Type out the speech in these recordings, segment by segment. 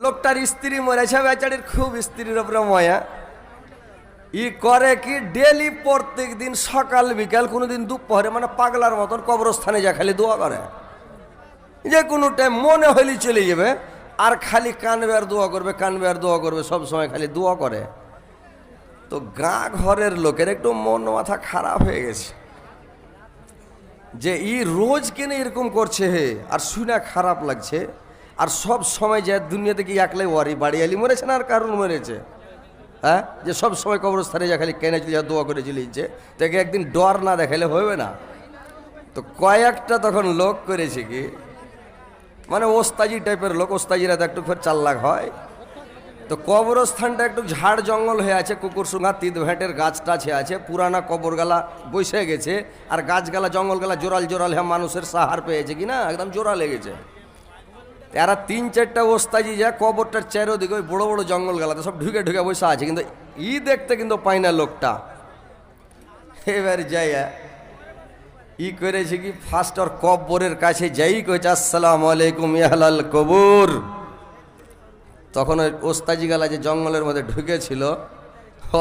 লোকটার স্ত্রী মরেছে, বেচারির খুব স্ত্রীর উপরে ময়া। ই করে কি ডেলি প্রত্যেক দিন সকাল বিকাল কোনোদিন দুপুরে মানে পাগলার মতন কবরস্থানে যা খালি দোয়া করে, যে কোনো টাইম মনে হইলে চলে যাবে আর খালি কানবে আর দোয়া করবে, কানবে আর দোয়া করবে, সব সময় খালি দোয়া করে। তো গাঁ ঘরের লোকের একটু মন মাথা খারাপ হয়ে গেছে যে ই রোজ কেন এরকম করছে হে, আর শুনে খারাপ লাগছে। আর সব সময় যে দুনিয়াতে কি একলাই ওয়ারি বাড়ি আলি মরেছে না আর কারণ মরেছে, হ্যাঁ, যে সব সময় কবরস্থানে যা খালি কেনে চলে দোয়া করে চলেছে, তাকে একদিন ডর না দেখালে হবে না। তো কয়েকটা তখন লোক করেছে কি, মানে ওস্তাজি টাইপের লোক, ওস্তাজিরা তো একটু ফের চাল্লাক হয়। তো কবরস্থানটা একটু ঝাড় জঙ্গল হয়ে আছে, কুকুর সুঙ্গা তিত ভেঁটের গাছ টাছ আছে, পুরানা কবরগালা বসে গেছে, আর গাছগালা জঙ্গলগালা জোরাল জোরাল হ্যাঁ মানুষের সাহার পেয়েছে কি না, একদম জোরা লেগেছে। এরা 3-4টা ওস্তাজি যা কবরটার চারোদিকে ওই বড় বড় জঙ্গল গালাতে সব ঢুকে ঢুকে বসে আছে, কিন্তু ই দেখতে কিন্তু পাই না লোকটা। এবার যাইয়া ই করেছে কি, ফার্স্ট ওর কবরের কাছে যাই কয়েছে আসসালামু আলাইকুম ইয়াহলাল কবর। তখন ওই ওস্তাজি গালা যে জঙ্গলের মধ্যে ঢুকেছিল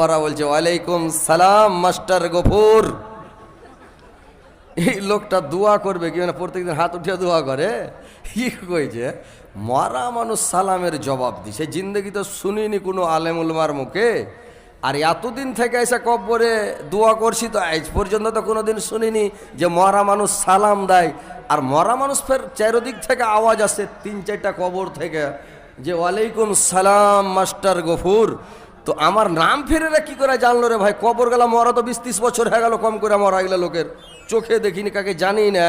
ওরা বলছে ওয়ালাইকুম সালাম মাস্টার গফুর। এই লোকটা দোয়া করবে কি, মানে প্রত্যেকদিন হাত উঠিয়ে দোয়া করে, কি কইছে মরা মানুষ সালামের জবাব দিছে, জিন্দগি তো শুনিনি কোনো আলেম উলমার মুখে। আর এতদিন থেকে এসে কবরে দোয়া করছি তো আজ পর্যন্ত তো কোনোদিন শুনিনি যে মরা মানুষ সালাম দেয়। আর মরা মানুষ ফের চারোদিক থেকে আওয়াজ আসে 3-4টা কবর থেকে যে ওয়ালাইকুম সালাম মাস্টার গফুর। তো আমার নাম ফেরেরা কি করে জানলো রে ভাই, কবর গেলা মরা তো 20-30 বছর হয়ে গেল, কম করে মরা এগুলো লোকের চোখে দেখিনি, কাকে জানি না।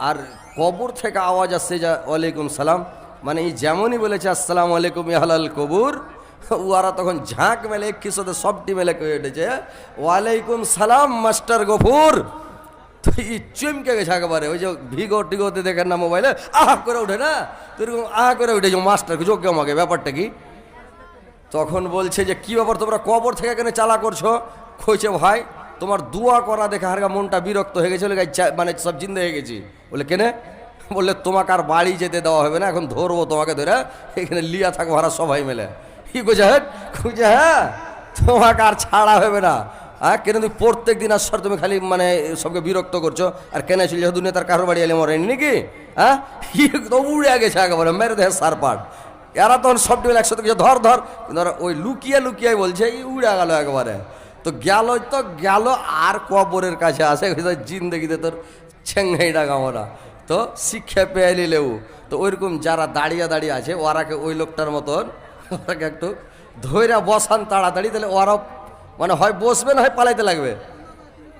আর কবর থেকে আওয়াজ আসছে যা ওয়ালাইকুম সালাম, মানে এই যেমনই বলেছে আসসালামু আলাইকুম ইয়াহলাল কবুর, ওরা তখন ঝাঁক মেলে এক কিসতে সবটি মেলে কয়ে উঠেছে ওয়ালাইকুম সালাম মাস্টার গফুর। তো এই চমকে গেছে একেবারে, ওই যে ভিগো টিগোতে দেখেন না মোবাইলে আহা করে উঠে না, তো এরকম আহা করে উঠেছে মাস্টার যোগ্য আমাকে, ব্যাপারটা কি? তখন বলছে যে কি ব্যাপার তোমরা কবর থেকে কেন চালা করছো? কইছে ভাই তোমার দোয়া করা দেখে হারগা মনটা বিরক্ত হয়ে গেছে, মানে সব জিন্দে হয়ে গেছি। বলে কেনে? বললে তোমাকে আর বাড়ি যেতে দেওয়া হবে না, এখন ধরবো তোমাকে ধরে এখানে লিয়া থাকবো হারা সবাই মেলে। কি কইছে? খুঁজে হ্যাঁ তোমাকে আর ছাড়া হবে না। হ্যাঁ কেন তুমি প্রত্যেক দিন আসর তুমি খালি মানে সবকে বিরক্ত করছো, আর কেন চলে দুনিয়া তার কারোর বাড়ি এলে মরেনি নাকি? হ্যাঁ তো উড়ে গেছে একেবারে মেরে দেয় সারপাট। এরা তখন সবটি মিলে একসাথে কিছু ধর ধর, ধর ওই লুকিয়ে লুকিয়ে বলছে এই উড়ে গেল একেবারে। তো গেল তো গেল, আর কবরের কাছে আসে জিন্দগিতে তোর ছেঙ্গাইটা গামরা তো শিক্ষা পেয়ে নিলেও। তো ওইরকম যারা দাঁড়িয়ে দাঁড়িয়ে আছে ওরাকে ওই লোকটার মতন ওরাকে একটু ধৈর্য বসান তাড়াতাড়ি, তাহলে ওরাও মানে হয় বসবে না হয় পালাইতে লাগবে,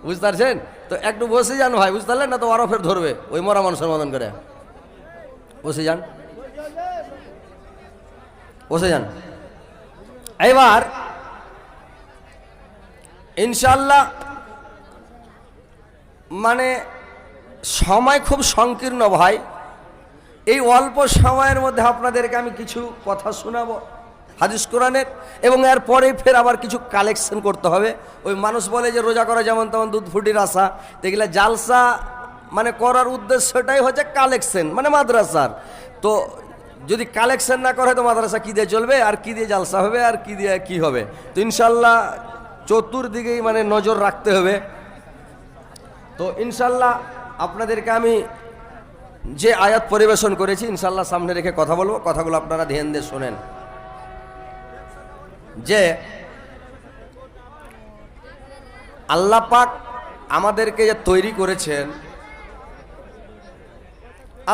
বুঝতে পারছেন? তো একটু বসে যান ভাই, বুঝতে পারলেন না? তো ওরাও ফের ধরবে ওই মরা মানুষের মতন করে। বসে যান, বসে যান। এবার ইনশাল্লাহ মানে সময় খুব সংকীর্ণ ভাই, এই অল্প সময়ের মধ্যে আপনাদেরকে আমি কিছু কথা শোনাবো হাদিস কোরআনের, এবং এরপরে ফের আবার কিছু কালেকশন করতে হবে। ওই মানুষ বলে যে রোজা করা যেমন তেমন দুধ ফুটির আশা, দেখলে জালসা মানে করার উদ্দেশ্যটাই হচ্ছে কালেকশন, মানে মাদ্রাসার। তো যদি কালেকশন না করে তো মাদ্রাসা কী দিয়ে চলবে, আর কী দিয়ে জালসা হবে, আর কী দিয়ে কী হবে? তো ইনশাল্লাহ চতুর্দিকেই মানে নজর রাখতে হবে। তো ইনশাল্লাহ আপনাদেরকে আমি যে আয়াত পরিবেশন করেছি ইনশাল্লাহ সামনে রেখে কথা বলবো, কথাগুলো আপনারা ধ্যান দিয়ে শোনেন। যে আল্লাহ পাক আমাদেরকে যে তৈরি করেছেন,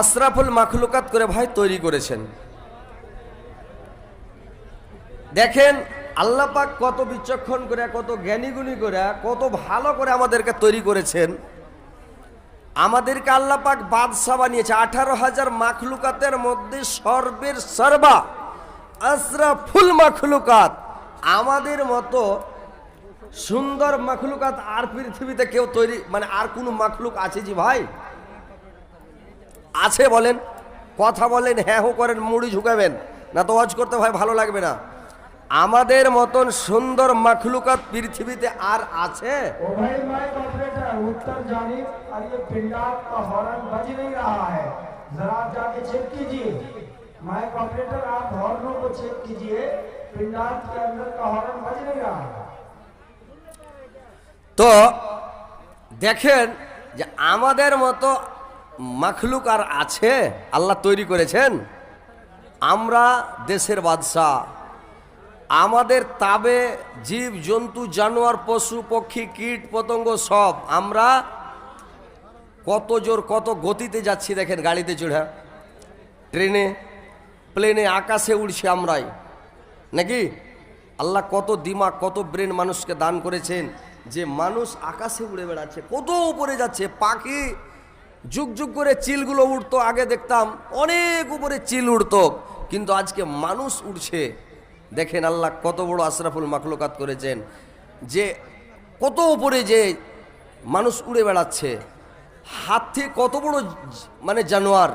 আশরাফুল মাখলুকাত করে ভাই তৈরি করেছেন। দেখেন আল্লাহ পাক কত বিচক্ষণ করে, কত জ্ঞানীগুণী করে, কত ভালো করে আমাদেরকে তৈরি করেছেন। আমাদেরকে আল্লাহ পাক বাদশা বানিয়েছে। 18,000 মাখলুকাতের মধ্যে সর্বের সর্বা আশরাফুল মাখলুকাত। আমাদের মতো সুন্দর মাখলুকাত আর পৃথিবীতে কেউ তৈরি মানে আর কোনো মাখলুক আছে জি ভাই? আছে বলেন? কথা বলেন, হ্যাঁ হো করেন, মুড়ি ঝুঁকাবেন না তো ওয়াজ করতে ভাই ভালো লাগবে না। আমাদের মতন সুন্দর মাখলুকাত পৃথিবীতে আর আছে? माइक ऑपरेटर आप हॉर्नों को चेक कीजिए, पिंडार्थ के अंदर का हॉर्न बज नहीं रहा। তো দেখেন যে আমাদের মতো মাখলুক আর আছে? আল্লাহ তৈরি করেছেন। আমরা দেশের বাদশাহ, আমাদের তাবে জীব জন্তু জানোয়ার পশু পক্ষী কীট পতঙ্গ সব। আমরা কত জোর কত গতিতে যাচ্ছি দেখেন, গাড়িতে চড়ে, ট্রেনে, প্লেনে, আকাশে উড়ছি আমরাই, নাকি? আল্লাহ কত দিমাগ কত ব্রেন মানুষকে দান করেছেন যে মানুষ আকাশে উড়ে বেড়াচ্ছে, কত উপরে যাচ্ছে। পাখি যুগ যুগ করে চিলগুলো উড়তো, আগে দেখতাম অনেক উপরে চিল উড়তো, কিন্তু আজকে মানুষ উড়ছে। দেখেন আল্লাহ কত বড় আশরাফুল মাখলুকাত করেছেন, যে কত উপরে যে মানুষ উড়ে বেড়াচ্ছে। হাতি কত বড় মানে জানোয়ার,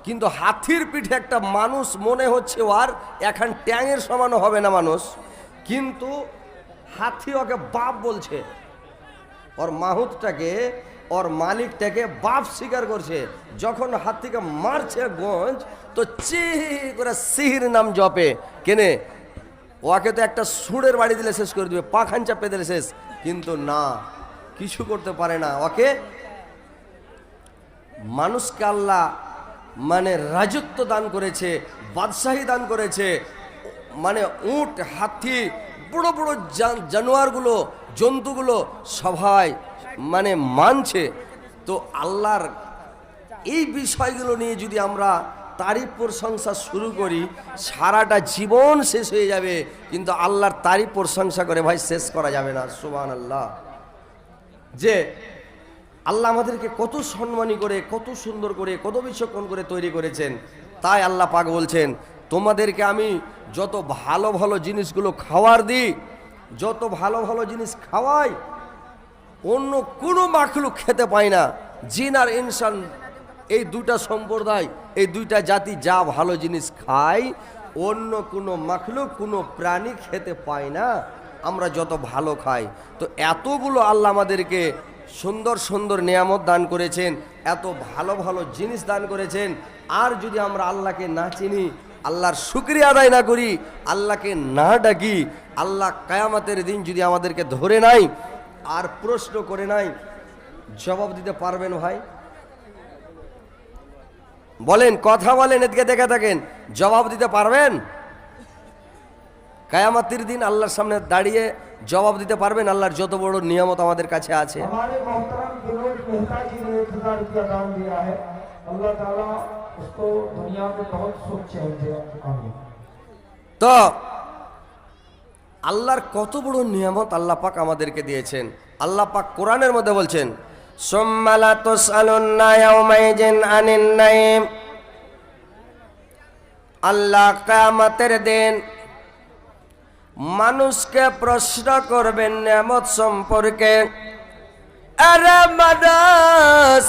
কিন্তু হাতির পিঠে একটা মানুষ মনে হচ্ছে আর এখন ট্যাঙের সমানও হবে না মানুষ, কিন্তু হাতি ওকে বাপ বলছে, ওর মাহুতটাকে ওর মালিকটাকে বাপ স্বীকার করছে। যখন হাতিকে মারছে গঞ্জ, তো চি করে সিহির নাম জপে কেনে, ওকে তো একটা সুরের বাড়ি দিলে শেষ করে দিবে, পাখান চাপে দিলে শেষ, কিন্তু না, কিছু করতে পারে না। ওকে মানুষকে আল্লাহ মানে রাজত্ব দান করেছে, বাদশাহী দান করেছে, মানে উট হাতি বড় বড় জানোয়ারগুলো জন্তুগুলো সবাই মানে মানছে। তো আল্লাহর এই বিষয়গুলো নিয়ে যদি আমরা তারিফ প্রশংসা শুরু করি, সারাটা জীবন শেষ হয়ে যাবে, কিন্তু আল্লাহর তারিফ প্রশংসা করে ভাই শেষ করা যাবে না। সুবহানাল্লাহ। যে আল্লাহ আমাদেরকে কত সম্মানী করে, কত সুন্দর করে, কত বিচক্ষণ করে তৈরি করেছেন। তাই আল্লাহ পাক বলছেন, তোমাদেরকে আমি যত ভালো ভালো জিনিসগুলো খাওয়ার দিই, যত ভালো ভালো জিনিস খাওয়াই, অন্য কোনো মাখলুক খেতে পায় না। জিন আর ইনসান এই দুটা সম্প্রদায়, এই দুইটা জাতি যা ভালো জিনিস খায়, অন্য কোনো মাখলুক কোনো প্রাণী খেতে পায় না। আমরা যত ভালো খাই, তো এতগুলো আল্লাহ আমাদেরকে সুন্দর সুন্দর নিয়ামত দান করেছেন, এত ভালো ভালো জিনিস দান করেছেন। আর যদি আমরা আল্লাহকে না চিনি, আল্লাহর শুকরিয়া আদায় না করি, আল্লাহকে না ডাকি, আল্লাহ কিয়ামতের দিন যদি আমাদেরকে ধরে নাই আর প্রশ্ন করে নাই, জবাব দিতে পারবেন ভাই? বলেন, কথা বলেন, এদিকে দেখে থাকেন, জবাব দিতে পারবেন? কিয়ামতের দিন আল্লাহর সামনে দাঁড়িয়ে জবাব দিতে পারবেন আল্লাহর যত বড় নিয়ামত আমাদের কাছে আছে? हमारे मोहतरम विनोद मेहता जी ने 1000 रुपया दान दिया है, अल्लाह ताला उसको दुनिया में बहुत सुख चैन दे। आमीन। তো আল্লাহর কত বড় নিয়ামত আল্লাহ পাক আমাদেরকে দিয়েছেন। আল্লাহ পাক কোরআনের মধ্যে বলছেন, সুম্মা লা তুসআলুন্না ইয়াওমাইজিন আনিন নাঈম। আল্লাহ কিয়ামতের দিন মানুষকে প্রশ্ন করবেন নিয়ামত সম্পর্কে। আরে মানুষ,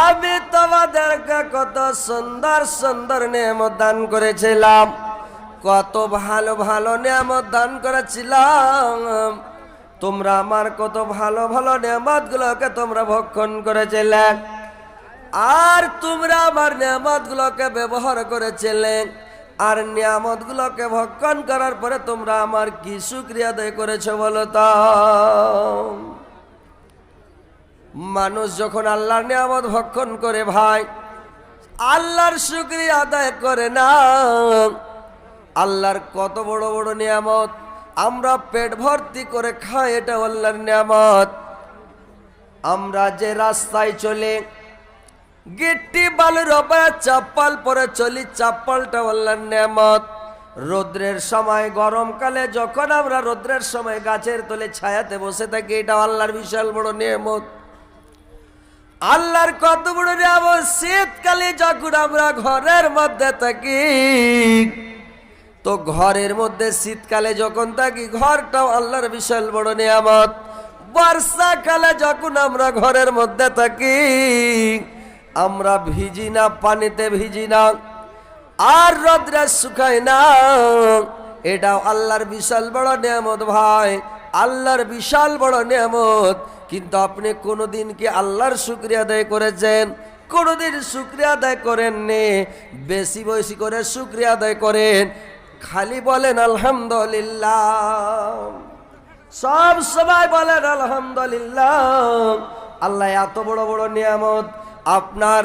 আমি তোমাদেরকে কত সুন্দর সুন্দর নিয়ামত দান করেছিলাম, কত ভালো ভালো নিয়ামত দান করেছিলাম, তোমরা আমার কত ভালো ভালো নিয়ামতগুলোকে তোমরা ভক্ষণ করেছিলে, আর তোমরা আমার নিয়ামতগুলোকে ব্যবহার করেছিলে, আর নিয়ামতগুলোকে ভক্ষণ করার পরে তোমরা আমার কি শুকরিয়া আদায় করেছো বলো তো? মানুষ যখন আল্লাহর নিয়ামত ভক্ষণ করে ভাই, আল্লাহর শুকরিয়া আদায় করে না। আল্লাহর কত বড় বড় নিয়ামত, আমরা পেট ভর্তি করে খাই, এটা আল্লাহর নিয়ামত। আমরা যে রাস্তায় চলে গিট্টি বালুর ওপরে চপ্পল পরে চলি, চপ্পলটা আল্লাহর নিয়ামত। রোদ্রের সময় গরমকালে যখন আমরা রোদ্রের সময় গাছের তলে ছায়াতে বসে থাকি, এটা আল্লাহর বিশাল বড় নিয়ামত। আল্লাহর কত বড় নিয়ামত, শীতকালে যখন আমরা ঘরের মধ্যে থাকি, তো ঘরের মধ্যে শীতকালে যখন থাকি, ঘরটাও আল্লাহর বিশাল বড় নিয়ামত। বর্ষাকালে যখন আমরা ঘরের মধ্যে থাকি, আমরা ভিজি না, পানিতে ভিজি না, আর রোদ্রে শুকাই না, এটাও আল্লাহর বিশাল বড় নিয়ামত ভাই, আল্লাহর বিশাল বড় নিয়ামত। কিন্তু আপনি কোনোদিন কি আল্লাহর শুকরিয়া আদায় করেছেন? কোনোদিন শুকরিয়া আদায় করেননি, বেশি বেশি করে শুকরিয়া আদায় করেন, খালি বলেন আলহামদুলিল্লাহ, সব সময় বলেন আলহামদুলিল্লাহ। আল্লাহ এত বড় বড় নিয়ামত আপনার,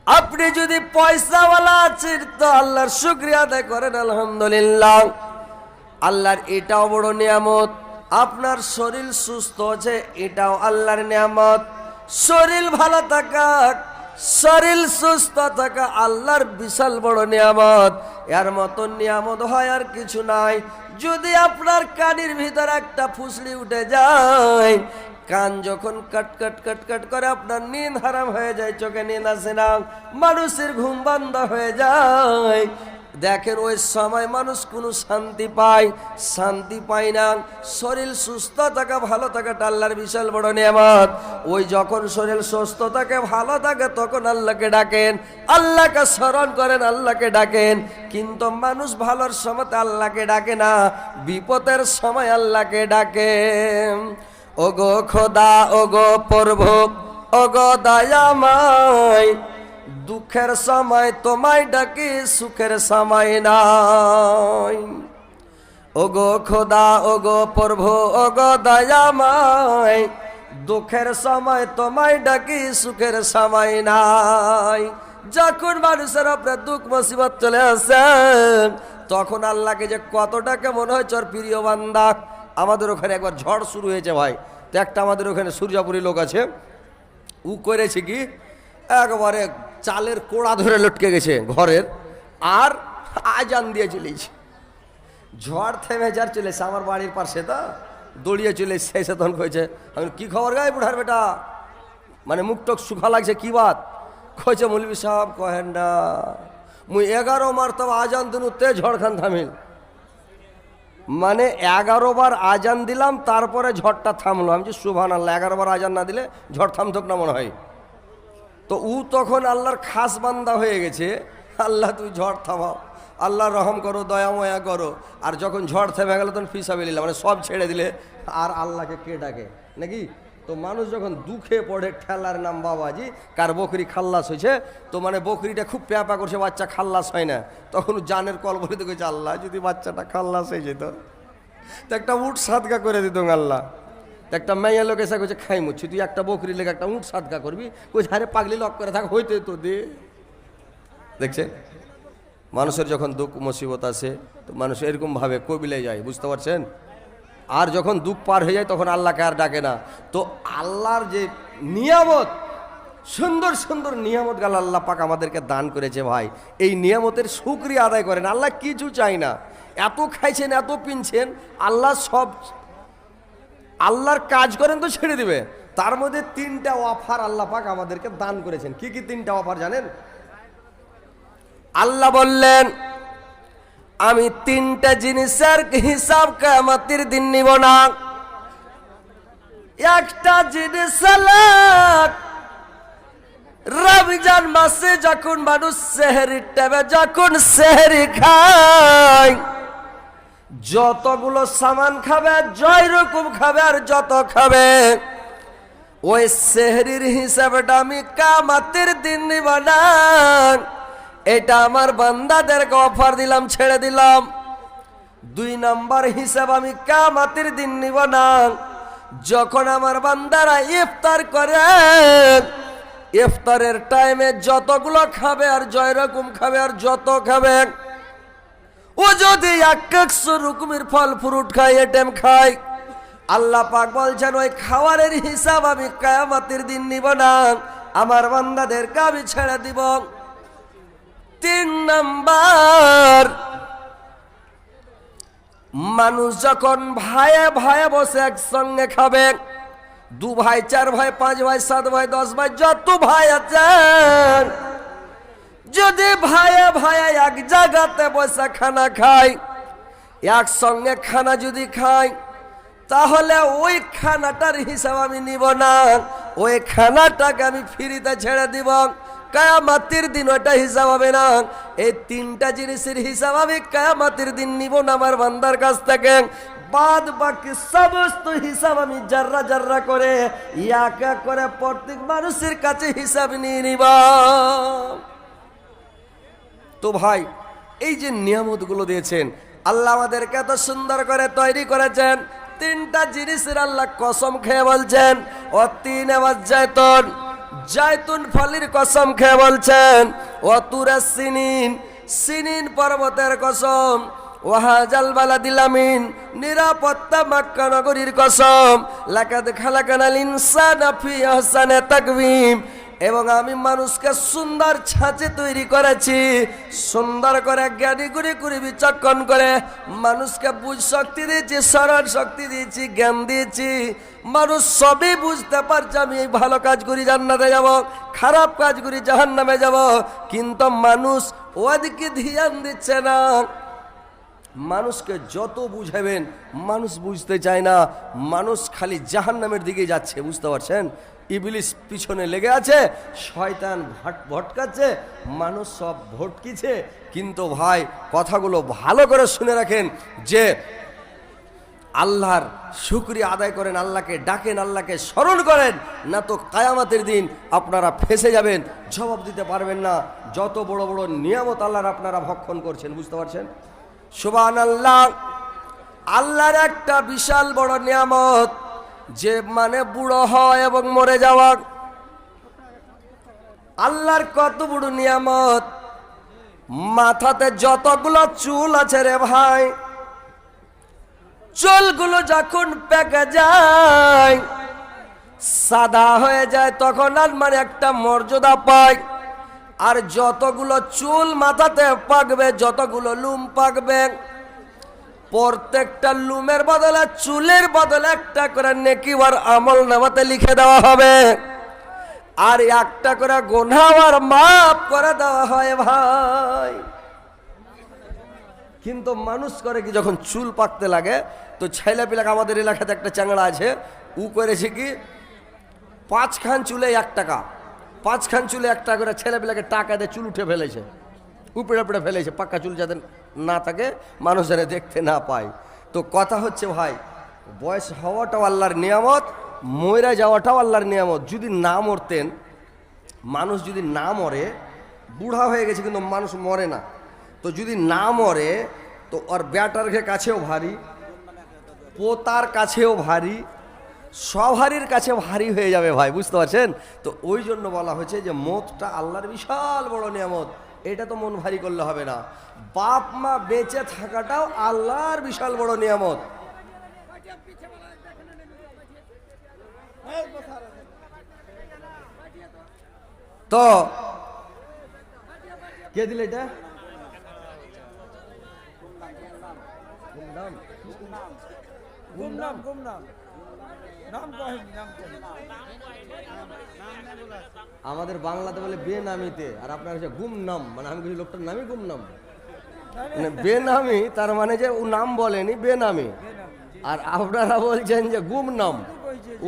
আপনি যদি পয়সাওয়ালা আছেন তো আল্লাহর শুকরিয়া আদায় করেন আলহামদুলিল্লাহ। আল্লাহর এটাও বড় নিয়ামত, আপনার শরীর সুস্থ আছে, এটাও আল্লাহর নিয়ামত। শরীর ভালো থাকা, শরীর সুস্থ থাকা আল্লাহর বিশাল বড় নিয়ামত। এর মতন নিয়ামত হয় আর কিছু নাই। যদি আপনার কানের ভিতর একটা ফুসলি উঠে যায়, কান যখন কাট কাট কাট কাট করে আপনার নিদ হারাম হয়ে যায়, চোখে নিদ আসে না, মানুষের ঘুম বন্ধ হয়ে যায়, দেখেন ওই সময় মানুষ কোনো শান্তি পায়? শান্তি পায় না। শরীর সুস্থ থাকা, ভালো থাকাটা আল্লাহর বিশাল বড় নিয়ামত। ওই যখন শরীর সুস্থ থাকে, ভালো থাকে, তখন আল্লাহকে ডাকেন, আল্লাহকে স্মরণ করেন, আল্লাহকে ডাকেন। কিন্তু মানুষ ভালোর সময় আল্লাহকে ডাকে না, বিপদের সময় আল্লাহকে ডাকে। ওগো খোদা, ওগো প্রভু, ওগো দয়াময়, দুঃখের সময় তোমায় ডাকি, সুখের সময় নাই। ওগো খোদা, ওগো প্রভু, ওগো দয়াময়, দুঃখের সময় তোমায় ডাকি, সুখের সময় নাই। যখন মানুষের আপনার দুঃখ মুসিবত চলে আসে, তখন আল্লাহকে যে কতটাকে মনে হয় ওর প্রিয় বান্দা। আমাদের ওখানে একবার ঝড় শুরু হয়েছে ভাই, তো একটা আমাদের ওখানে সূর্যাপুরি লোক আছে, ও করেছে কি, একবারে চালের কোড়া ধরে লটকে গেছে ঘরের, আর আজান দিয়ে চলেছে। ঝড় থেমে যার চলেছে, আমার বাড়ির পাশে তো দৌড়িয়ে চলে এসে তখন কয়েছে, আমি কি খবর গায়ে বুড়ার বেটা, মানে মুখ টক সুখা লাগছে, কি বাত কয়েছে? মৌলবি সাহেব কহেন না, মুই 11 মারতবা আজান দিনু তে ঝড় খান থামিল। মানে 11 বার আজান দিলাম, তারপরে ঝড়টা থামলো। আমি যে সুবহানাল্লাহ, 11 বার আজান না দিলে ঝড় থামতক না মনে হয়। তো ও তখন আল্লাহর খাস বান্দা হয়ে গেছে, আল্লাহ তুই ঝড় থামাও, আল্লাহ রহম করো, দয়াময়া করো। আর যখন ঝড় থেমে গেল তখন ফিসাবিল্লাহ, মানে সব ছেড়ে দিলে, আর আল্লাহকে কে ডাকে নাকি? তো মানুষ যখন দুঃখে পড়ে, ঠেলার নাম বাবাজি, কার বকরি খাল্লাস হয়েছে, তো মানে বকরিটা খুব প্যাপা করছে, বাচ্চা খাল্লাস হয় না, তখন জানের কল বলে তো কইছে, আল্লাহ যদি বাচ্চাটা খাল্লাস হয়ে যেত তো একটা উট সাদকা করে দিত আল্লাহ। একটা মেয়ে লোক এসে কইছে, খাই মুচ্ছি, তুই একটা বকরি লেগে একটা উট সাদকা করবি? কইছে, আরে পাগলি লক করে থাক, হইতে তো দে। দেখছে মানুষের যখন দুঃখ মুসিবত আসে, তো মানুষ এরকমভাবে কবিলে যায়, বুঝতে পারছেন? আর যখন দুঃখ পার হয়ে যায়, তখন আল্লাহকে আর ডাকে না। তো আল্লাহর যে নিয়ামত, সুন্দর সুন্দর নিয়ামত গাল আল্লাহ পাক আমাদেরকে দান করেছে ভাই, এই নিয়ামতের শুকরিয়া আদায় করেন। আল্লাহ কিছু চাই না, এত খাইছেন, এত পিনছেন, আল্লাহ সব আল্লাহর কাজ করেন তো ছেড়ে দিবে। তার মধ্যে 3টা অফার আল্লাহ পাক আমাদেরকে দান করেছেন। কি কি 3টা অফার জানেন? আল্লাহ বললেন, আমি 3টা জিনিসের হিসাব কিয়ামতের দিন নিব না। একটা জিনিস রমজান মাসে যখন মানুষ সেহরির টাইমে যখন সেহরি খায়, যতগুলো সামান খাবে, জয় রকম খাবে, আর যত খাবে, ওই সেহরির হিসাবটা আমি কিয়ামতের দিন নিব না। এটা আমার বান্দাদেরকে অফার দিলাম, ছেড়ে দিলাম। 2 নাম্বার হিসাব আমি কিয়ামতের দিন নিব না, যখন আমার বান্দারা ইফতার করে, ইফতারের টাইমে যতগুলো খাবে, আর জয় রকম খাবে, আর যত খাবে, ও যদি 100 রকমের ফল ফ্রুট খায়, আইটেম খায়, আল্লাহ পাক বলছেন ওই খাওয়ারের হিসাব আমি কিয়ামতের দিন নিব না, আমার বান্দাদেরকে আমি ছেড়ে দিব। 3 নাম্বার, মানুষ যখন ভাইয়ে ভাইয়ে বসে একসঙ্গে খাবে, 2 ভাই, 4 ভাই, 5 ভাই, 7 ভাই, 10 ভাই, যত ভাই আছেন, যদি ভাইয়ে ভাইয়ে এক জায়গাতে বসে খানা খায়, একসঙ্গে খানা যদি খায়, তাহলে ওই খানাটার হিসাব আমি নিব না, ওই খানাটাকে আমি ফ্রিতে ছেড়ে দিব। কিয়ামতের দিন ওটা হিসাব হবে না। এই 3টা জিনিসের হিসাব আমি কিয়ামতের দিন নিব না আমার বান্দার কাছ থেকে। বাদ বাকি সমস্ত হিসাব আমি জাররা জাররা করে এক এক করে প্রত্যেক মানুষের কাছে হিসাব নিয়ে নিবা। তো ভাই এই যে নিয়ামতগুলো দিয়েছেন আল্লাহ আমাদেরকে এত সুন্দর করে তৈরি করেছেন, তিনটা জিনিসের আল্লাহ কসম খেয়ে বলছেন, ও তিন জায়তুন, জায়তুন ফলের কসম খেয়ে বলছেন, ও তুরা সিনিন, সিনিন পর্বতের কসম, ওয়াহাজাল বালাদিল আমিন, নিরাপত্তা মক্কা নগরীর কসম, লাকাদ খালাকানাল ইনসানা ফি আহসানি তাকওয়িম, এবং আমি মানুষকে সুন্দর ছাঁচে তৈরি করেছি, সুন্দর করে জ্ঞানী করে করে বিচক্ষণ করে মানুষকে বুঝ শক্তি দিয়েছি, স্মরণ শক্তি দিয়েছি, জ্ঞান দিয়েছি। মানুষ সবই বুঝতে পারছে আমি এই ভালো কাজ করি জান্নাতে যাব, খারাপ কাজ করি জাহান্নামে যাব, কিন্তু মানুষ ওদিকে ধ্যান দিচ্ছে না। মানুষকে যত বুঝাবেন মানুষ বুঝতে চায় না, মানুষ খালি জাহান্নামের দিকে যাচ্ছে, বুঝতে পারছেন? ইবলিস পিছনে লেগে আছে, শয়তান ভটকাচ্ছে, মানুষ সব ভটকিছে। কিন্তু ভাই কথাগুলো ভালো করে শুনে রাখেন যে আল্লাহর শুকরিয়া আদায় করেন, আল্লাহকে ডাকেন, আল্লাহকে স্মরণ করেন, না তো কায়ামতের দিন আপনারা ফেঁসে যাবেন, জবাব দিতে পারবেন না যত বড় বড় নিয়ামত আল্লাহর আপনারা ভক্ষণ করছেন, বুঝতে পারছেন? সুবহানাল্লাহ। আল্লাহর একটা বিশাল বড় নিয়ামত যে মানে বুড়ো হয় এবং মরে যাওয়া। আল্লাহর কত বড় নিয়ামত, মাথাতে যতগুলো চুল আছে রে ভাই, চুলগুলো যখন পেকে যায় সাদা হয়ে যায় তখন আর মানে একটা মর্যাদা পায়। আর যতগুলো চুল মাথাতে পাকবে, যতগুলো লুম পাকবে, প্রত্যেকটা লুমের বদলে চুলের বদলে একটা করে নেকি আর আমল নামাতে লিখে দেওয়া হবে, আর একটা করে গুনাহ আর মাফ করে দেওয়া হয় ভাই। কিন্তু মানুষ করে কি, যখন চুল পাকতে লাগে তো ছেলে পিলাকে, আমাদের এলাকাতে একটা চ্যাংড়া আছে, ও করেছে কি 5 খান চুলে 1 টাকা, 5 খান চুলে 1 টাকা করে ছেলে পিলাকে টাকা দিয়ে চুল উঠে ফেলেছে, উপড়ে উপড়ে ফেলেছে, পাক্কা চুল যাতে না থাকে, মানুষ যেন দেখতে না পায়। তো কথা হচ্ছে ভাই, বয়স হওয়াটাও আল্লাহর নিয়ামত, মরে যাওয়াটাও আল্লাহর নিয়ামত। যদি না মরতেন, মানুষ যদি না মরে, বুড়া হয়ে গেছে কিন্তু মানুষ মরে না, তো যদি না মরে তো ওর ব্যাটার কাছেও ভারী, পোতার কাছেও ভারী, সবারই কাছে ভারী হয়ে যাবে ভাই, বুঝতে পারছেন? তো ওই জন্য বলা হয়েছে যে মওতটা আল্লাহর বিশাল বড় নিয়ামত, এটা তো মন ভারী করলে হবে না। বাপ মা বেঁচে থাকাটাও আল্লাহর বিশাল বড় নিয়ামত। তো কে দিল এটা? আমাদের বাংলাতে বলে বেনামিতে, আর আপনার কাছে গুমনাম, মানে আমি কিছু লোকটার নামই গুমনাম, মানে বেনামি, তার মানে যে ও নাম বলেনি, বেনামি, আর আপনারা বলছেন যে গুমনাম।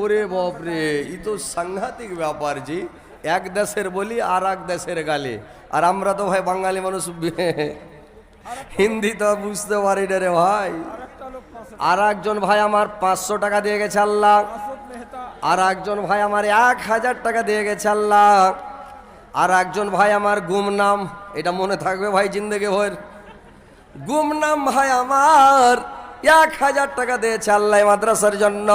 ওরে বাপরে, ই তো সাংঘাতিক ব্যাপার জি, এক দেশের বলি আর এক দেশের গালি, আর আমরা তো ভাই বাঙালি মানুষ, হিন্দি তো বুঝতে পারি না রে ভাই। আর একজন ভাই আমার 500 টাকা দিয়ে গেছে আল্লাহ, আর একজন ভাই আমার 1000 টাকা দিয়ে গেছে আল্লাহ, আর একজন ভাই আমার গুমনাম, এটা মনে থাকবে ভাই জিন্দেগি ভর, গুমনাম ভাই আমার 1000 টাকা দিয়েছে আল্লাহ মাদ্রাসার জন্য।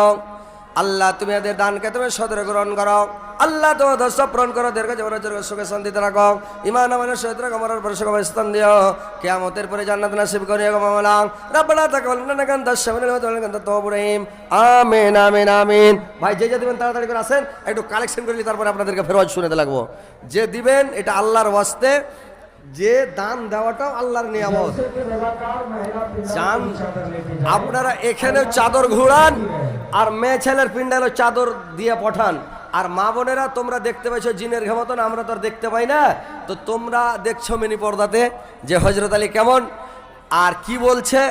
আল্লাহ তুমি এদের দানকে তুমি সদরে গ্রহণ করো, আল্লাহ তোমার দর্শ পূরণ করো, দীর্ঘ জীবনের সুখে শান্তিতে রাখো, ইমান আমাদের সহিত রাখো, মরার পরে সুখে স্থান দিও, কিয়ামতের পরে জান্নাত নসিব করিও গো মাওলা। রব্বানা তাকাব্বাল মিন্না ইন্নাকা আনতাশ সামিউল আলিম ওয়া আনতা আত-তাওয়াবুর রহিম। আমিন আমিন আমিন। ভাই যে দিবেন তাড়াতাড়ি করে আসেন, একটু কালেকশন করে তারপরে আপনাদেরকে ফেরত শুনাতে লাগবো। যে দিবেন এটা আল্লাহর ওয়াস্তে, যে দান দেওয়াটাও আল্লাহর নিয়ামত। জান আপনারা এখানেও চাদর ঘুরান, আর মেয়ে ছেলের পিন্ডালে চাদর দিয়ে পাঠান, আর মা বোনেরা তোমরা দেখতে পাইছো জিনের মতন, আমরা তো আর দেখতে পাই না, তো তোমরা দেখছো মিনি পর্দাতে যে হযরত আলী কেমন আর কি বলছে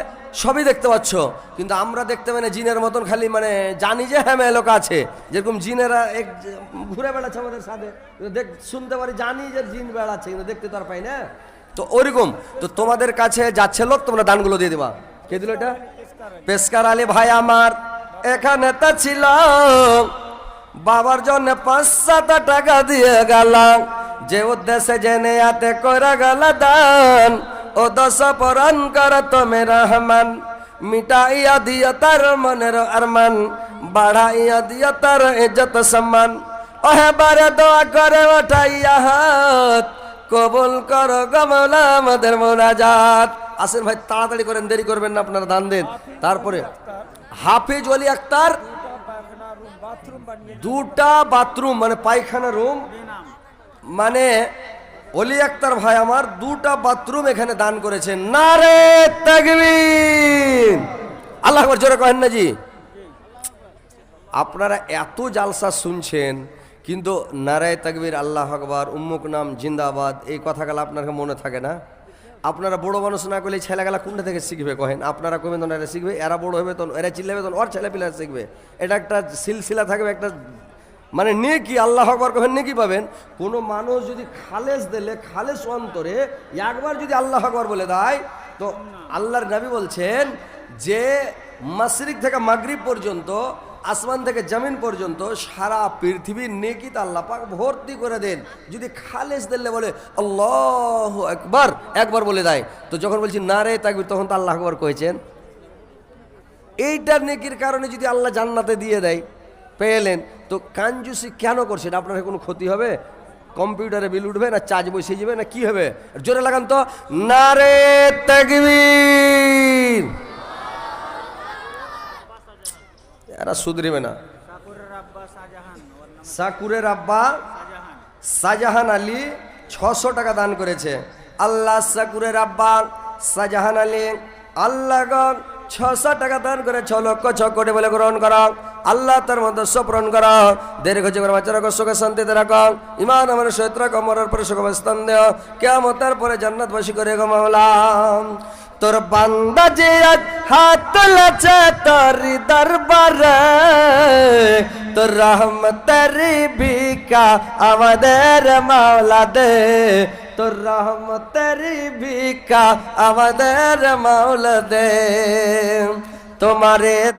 সবই দেখতে পাচ্ছ, কিন্তু আমরা দেখতে পাই না জিনের মতন, খালি মানে জানি যে হ্যাঁ মেয়ে লোক আছে, যেরকম জিনেরা এক ঘুরে বেড়াচ্ছে আমাদের সাথে, শুনতে পারি, জানি যে জিন বেড়াচ্ছে, কিন্তু দেখতে তো আর পাই না। তো ওরকম তো তোমাদের কাছে যাচ্ছে লোক, তোমরা দানগুলো দিয়ে দেবা। কে দিল এটা? পেশকার আলী ভাই আমার এখানে তা ছিল, বাবার জন্য 5-7 টাকা দিয়ে গেলাম, যে উদ্দেশ্যে জেনে আতে কইরা গেল দান, ও দশ পরাণ কর তুমি রহমান, মিটাইয়া দিও তার মনের আরমান, বাড়াইয়া দিও তার ইজ্জত সম্মান, ওহে বারে দোয়া করে ওঠাইয়া হাত, কবুল করো গো মওলা আমাদের মোনাজাত। আসেন ভাই তাড়াতাড়ি করেন, দেরি করবেন না, আপনারা দান দেন। তারপরে হাফিজ ওলি আক্তার 2টা বাথরুম মানে পায়খানা রুম, মানে অলি আক্তার ভাই আমার 2টা বাথরুম এখানে দান করেছেন। নারে তাকবীর, আল্লাহু আকবার, জোরে কহেন না জি। আপনারা এত জালসা শুনছেন কিন্তু নারে তাকবীর, আল্লাহু আকবার, উম্মুক নাম জিন্দাবাদ এই কথাগুলো আপনার মনে থাকে না? আপনারা বড় মানুষ না করলে ছেলেগুলা কোনটা থেকে শিখবে কহেন? আপনারা কবেন তখন এরা শিখবে, এরা বড় হবে তখন এরা চিল্লাবে, তখন ওর ছেলেপিলা শিখবে। এটা একটা সিলসিলা থাকবে, একটা মানে নেকি, আল্লাহু আকবার কহেন নেকি পাবেন। কোনো মানুষ যদি খালেস দিলে, খালেস অন্তরে একবার যদি আল্লাহু আকবার বলে দেয়, তো আল্লাহর নবী বলছেন যে মাশরিক থেকে মাগরিব পর্যন্ত, আসমান থেকে জমিন পর্যন্ত সারা পৃথিবীর নেকিতে আল্লাহ পাক ভর্তি করে দেন যদি খালেস দিলে বলে আল্লাহু আকবার একবার বলে দেয়। তো যখন বলছি নারে তাকবীর তখন তো আল্লাহু আকবার কইছেন। এইটার নেকির কারণে যদি আল্লাহ জান্নাতে দিয়ে দেয়, পেলেন, তো কাঞ্জুসি কেন করছেন? আপনার কোনো ক্ষতি হবে? কম্পিউটারে বিল উঠবে না চার্জ বসে যাবে না কি হবে? জোরে লাগান তো, নারে তাকবীর। এরা সুধরিবে না। সাকুরের আব্বা শাহজাহান আলী 600 টাকা দান করেছে। আল্লাহ সাকুরের আব্বা শাহজাহান আলী আল্লাহ 600 টাকা দান করে 6 লক্ষ 6 কোটি বলে গ্রহণ করো। আল্লাহ তার মধ্যে সপ্রণ করো, দীর্ঘ জীবন বাচ্চা রাখো, সুখে শান্তিতে রাখো, ইমান আমার সহিত রাখো, মরার পরে সুখে স্থান দেও, কিয়ামতের পরে জান্নাতবাসী করে গো মাওলা। তোর বান্দা যে আজ হাত তুলেছে তোর দরবারে, তোর রহমতের ভিক্ষা আমাদের মাওলা দে, তোর রহমতের ভিক্ষা আমাদের মাওলা দে। তোমারে